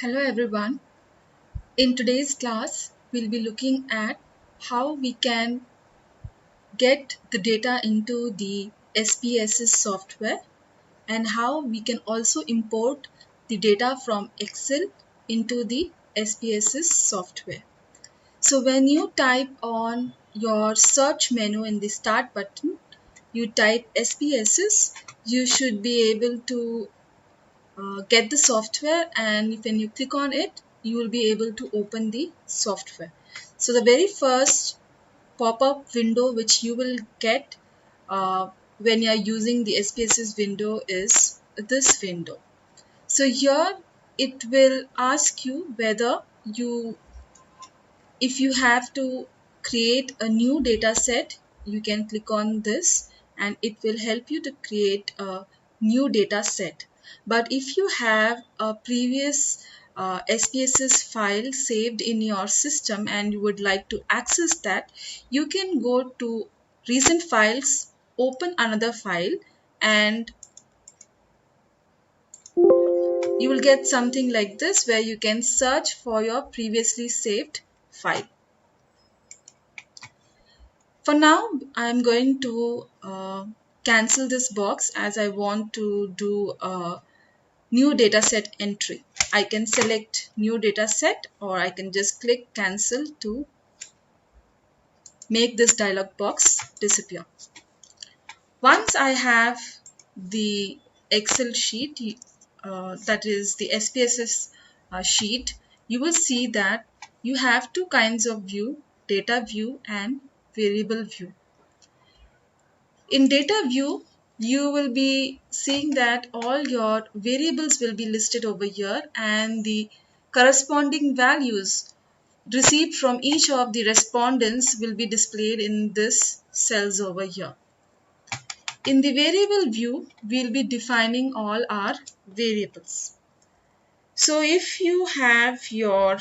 Hello everyone. In today's class, we'll be looking at how we can get the data into the SPSS software and how we can also import the data from Excel into the SPSS software. So when you type on your search menu in the start button, you type SPSS, you should be able to get the software, and when you click on it you will be able to open the software. So the very first pop-up window which you will get when you are using the SPSS window is this window. So here it will ask you whether you if you have to create a new data set, you can click on this and it will help you to create a new data set. But if you have a previous SPSS file saved in your system and you would like to access that, you can go to recent files, open another file, and you will get something like this where you can search for your previously saved file. For now, I'm going to cancel this box as I want to do a new dataset entry. I can select new dataset or I can just click cancel to make this dialog box disappear. Once I have the Excel sheet, that is the SPSS sheet, you will see that you have two kinds of view, data view and variable view. In data view, you will be seeing that all your variables will be listed over here and the corresponding values received from each of the respondents will be displayed in this cells over here. In the variable view, we'll be defining all our variables. So if you have your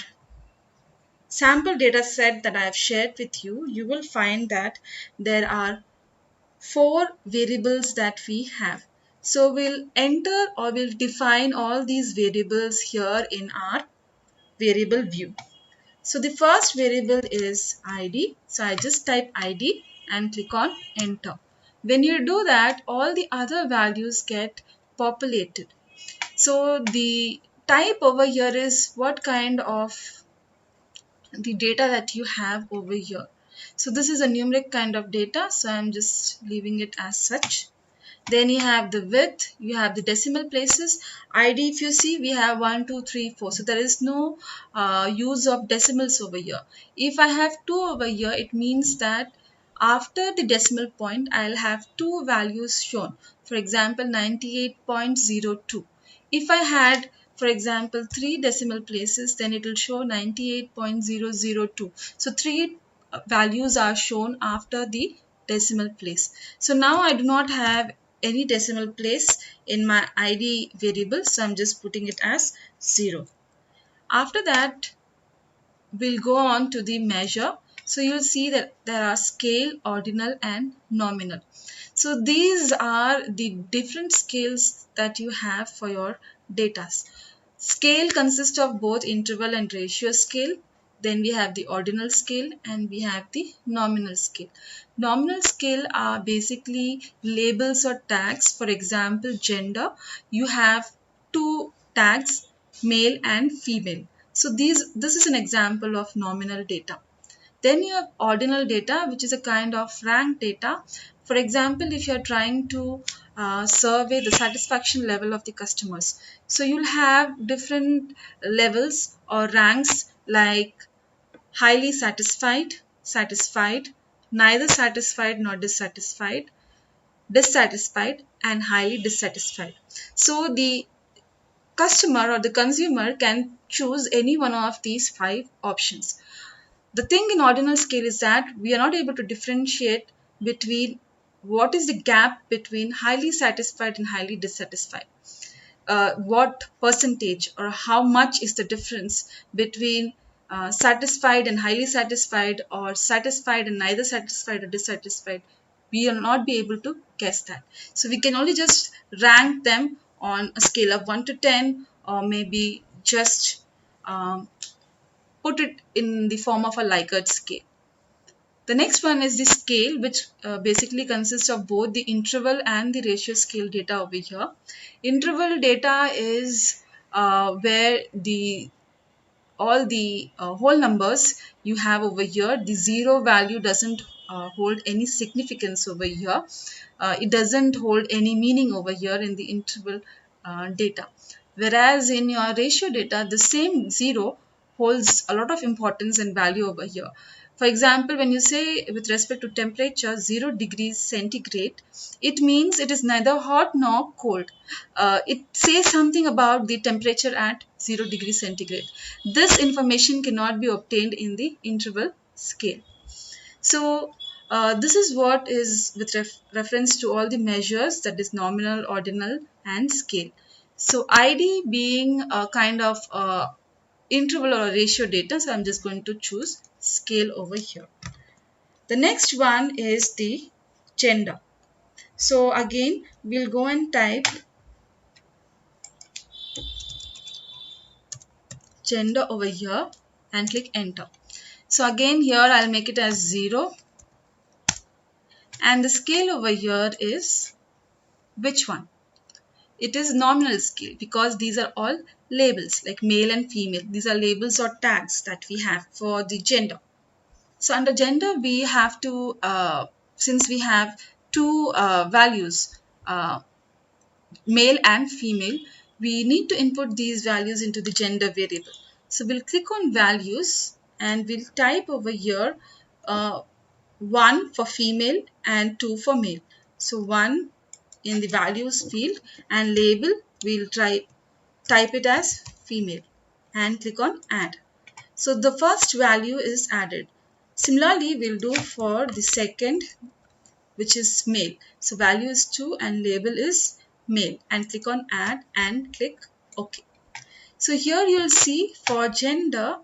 sample data set that I have shared with you, you will find that there are four variables that we have. So we'll enter or we'll define all these variables here in our variable view. So the first variable is ID. So I just type ID and click on enter. When you do that, all the other values get populated. So the type over here is what kind of the data that you have over here. So this is a numeric kind of data, so I'm just leaving it as such. Then you have the width, you have the decimal places. ID, if you see, we have 1, 2, 3, 4. So there is no use of decimals over here. If I have 2 over here, it means that after the decimal point, I'll have two values shown. For example, 98.02. If I had, for example, 3 decimal places, then it will show 98.002. So 3 values are shown after the decimal place. So now I do not have any decimal place in my ID variable, so I'm just putting it as 0. After that, we'll go on to the measure. So you'll see that there are scale, ordinal and nominal. So these are the different scales that you have for your data. Scale consists of both interval and ratio scale. Then we have the ordinal scale and we have the nominal scale. Nominal scale are basically labels or tags. For example, gender, you have two tags, male and female. So this is an example of nominal data. Then you have ordinal data, which is a kind of rank data. For example, if you are trying to survey the satisfaction level of the customers, so you'll have different levels or ranks like highly satisfied, satisfied, neither satisfied nor dissatisfied, dissatisfied, and highly dissatisfied. So the customer or the consumer can choose any one of these 5 options. The thing in ordinal scale is that we are not able to differentiate between what is the gap between highly satisfied and highly dissatisfied. What percentage or how much is the difference between satisfied and highly satisfied, or satisfied and neither satisfied or dissatisfied? We will not be able to guess that. So we can only just rank them on a scale of 1 to 10, or maybe just put it in the form of a Likert scale. The next one is the scale, which basically consists of both the interval and the ratio scale data over here. Interval data is where all the whole numbers you have over here. The zero value doesn't hold any significance over here. It doesn't hold any meaning over here in the interval data. Whereas in your ratio data, the same zero holds a lot of importance and value over here. For example, when you say with respect to temperature 0 degrees centigrade, it means it is neither hot nor cold. It says something about the temperature at 0 degrees centigrade. This information cannot be obtained in the interval scale. So this is what is with reference to all the measures, that is nominal, ordinal and scale. So ID being a kind of interval or a ratio data, so I'm just going to choose scale over here. The next one is the gender. So again, we'll go and type gender over here and click enter. So again here I'll make it as 0, and the scale over here is which one? It is nominal scale, because these are all labels like male and female. These are labels or tags that we have for the gender. So under gender we have to, since we have two values, male and female, we need to input these values into the gender variable. So we'll click on values and we'll type over here 1 for female and 2 for male. So 1 in the values field, and label we'll type it as female and click on add. So the first value is added. Similarly, we'll do for the second, which is male. So value is 2 and label is male, and click on add and click OK. So here you will see for gender,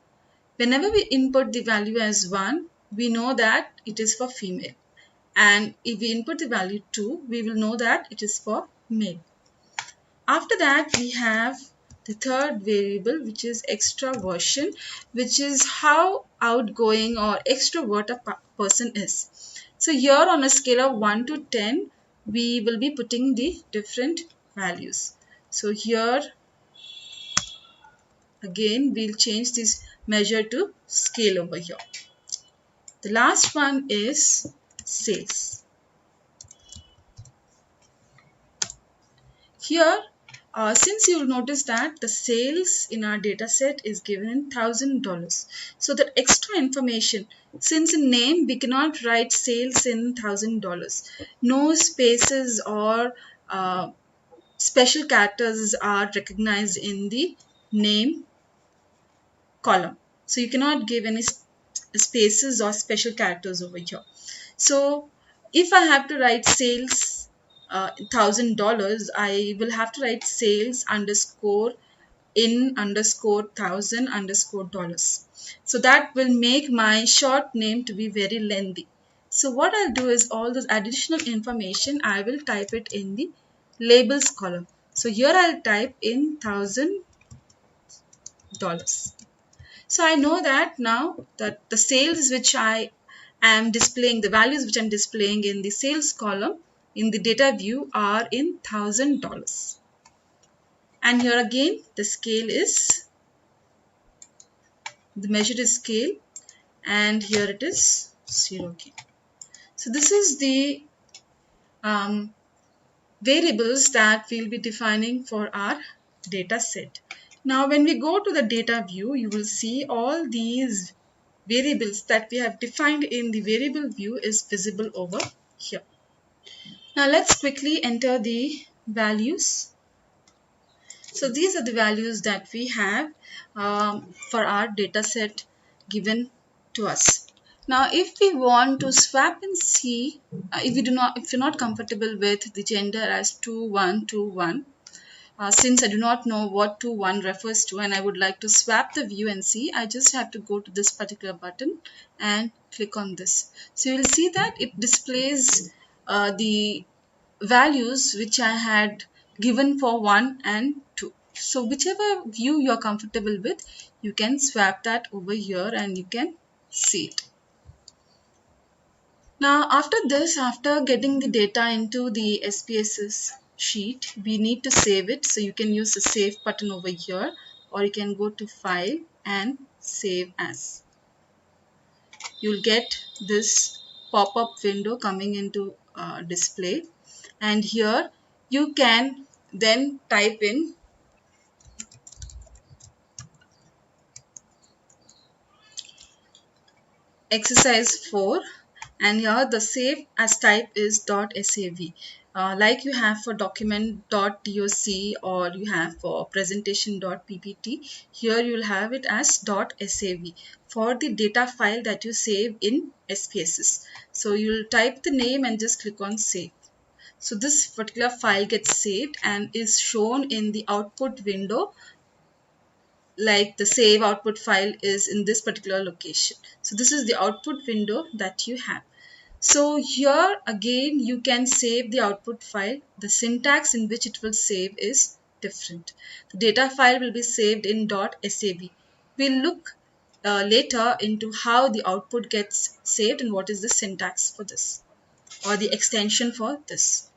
whenever we input the value as 1, we know that it is for female. And if we input the value 2, we will know that it is for male. After that, we have the third variable, which is extraversion, which is how outgoing or extrovert a person is. So here on a scale of 1 to 10, we will be putting the different values. So here again, we'll change this measure to scale over here. The last one is sales. Here, since you'll notice that the sales in our data set is given in $1,000. So the extra information, since in name we cannot write sales in $1,000. No spaces or special characters are recognized in the name column. So you cannot give any spaces or special characters over here. So if I have to write sales $1,000, I will have to write sales underscore in underscore thousand underscore dollars. So that will make my short name to be very lengthy. So what I'll do is all this additional information I will type it in the labels column. So here I'll type in $1,000. So I know that now that the sales which I am displaying, the values which I'm displaying in the sales column in the data view are in $1,000. And here again the scale is, the measure is scale, and here it is 0 again. So this is the variables that we'll be defining for our data set. Now when we go to the data view, you will see all these variables that we have defined in the variable view is visible over here. Now let's quickly enter the values. So these are the values that we have for our data set given to us. Now if we want to swap and see, if you're not comfortable with the gender as 2121, since I do not know what 21 refers to and I would like to swap the view and see, I just have to go to this particular button and click on this. So you will see that it displays the values which I had given for 1 and 2. So whichever view you're comfortable with, you can swap that over here and you can see it. Now after this, after getting the data into the SPSS sheet, we need to save it. So you can use the save button over here, or you can go to file and save as. You'll get this pop-up window coming into display, and here you can then type in exercise 4, and here the save as type is .sav, like you have for document.doc or you have for presentation.ppt. Here you will have it as .sav for the data file that you save in SPSS. So you will type the name and just click on save. So this particular file gets saved and is shown in the output window, like the save output file is in this particular location. So this is the output window that you have. So here again you can save the output file. The syntax in which it will save is different. The data file will be saved in .sav. We'll look later into how the output gets saved and what is the syntax for this or the extension for this.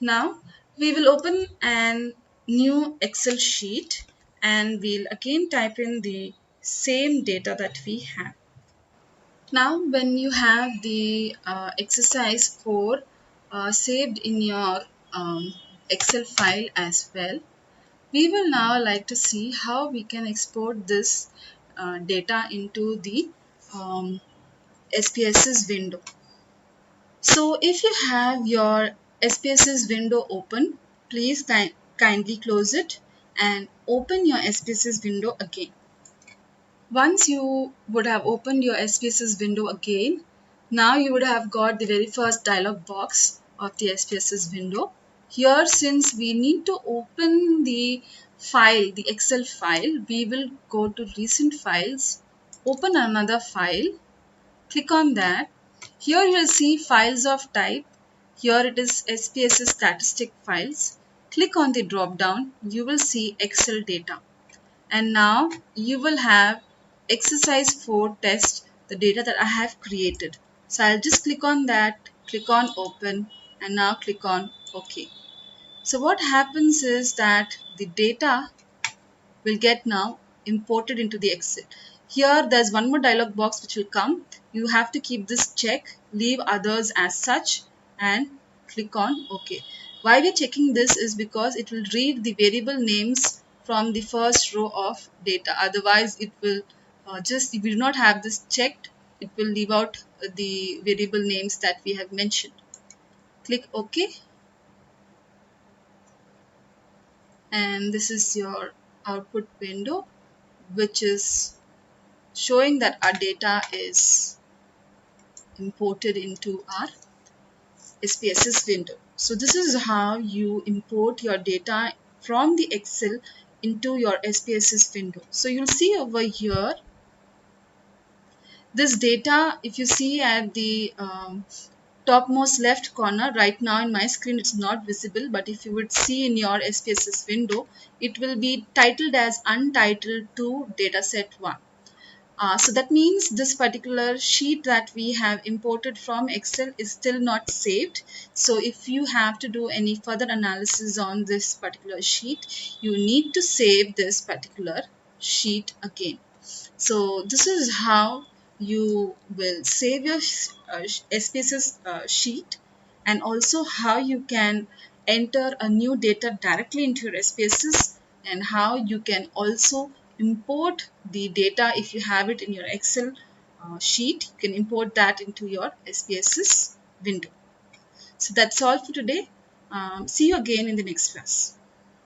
Now we will open an new Excel sheet and we'll again type in the same data that we have. Now when you have the exercise 4 saved in your Excel file as well, we will now like to see how we can export this data into the SPSS window. So if you have your SPSS window open, please kindly close it and open your SPSS window again. Once you would have opened your SPSS window again, now you would have got the very first dialog box of the SPSS window. Here, since we need to open the file, the Excel file, we will go to recent files, open another file, click on that. Here you will see files of type. Here it is SPSS statistic files. Click on the drop down. You will see Excel data. And now you will have exercise 4 test, the data that I have created. So I'll just click on that, click on open, and now click on OK. So what happens is that the data will get now imported into the Excel. Here there's one more dialog box which will come. You have to keep this check, leave others as such, and click on OK. Why we're checking this is because it will read the variable names from the first row of data. Otherwise it will just, if we do not have this checked, it will leave out the variable names that we have mentioned. Click OK, and this is your output window, which is showing that our data is imported into our SPSS window. So this is how you import your data from the Excel into your SPSS window. So you'll see over here this data, if you see at the topmost left corner, right now in my screen it's not visible, but if you would see in your SPSS window, it will be titled as untitled 2 dataset 1. So that means this particular sheet that we have imported from Excel is still not saved. So if you have to do any further analysis on this particular sheet, you need to save this particular sheet again. So this is how you will save your SPSS sheet, and also how you can enter a new data directly into your SPSS, and how you can also import the data if you have it in your Excel sheet. You can import that into your SPSS window. So that's all for today. See you again in the next class.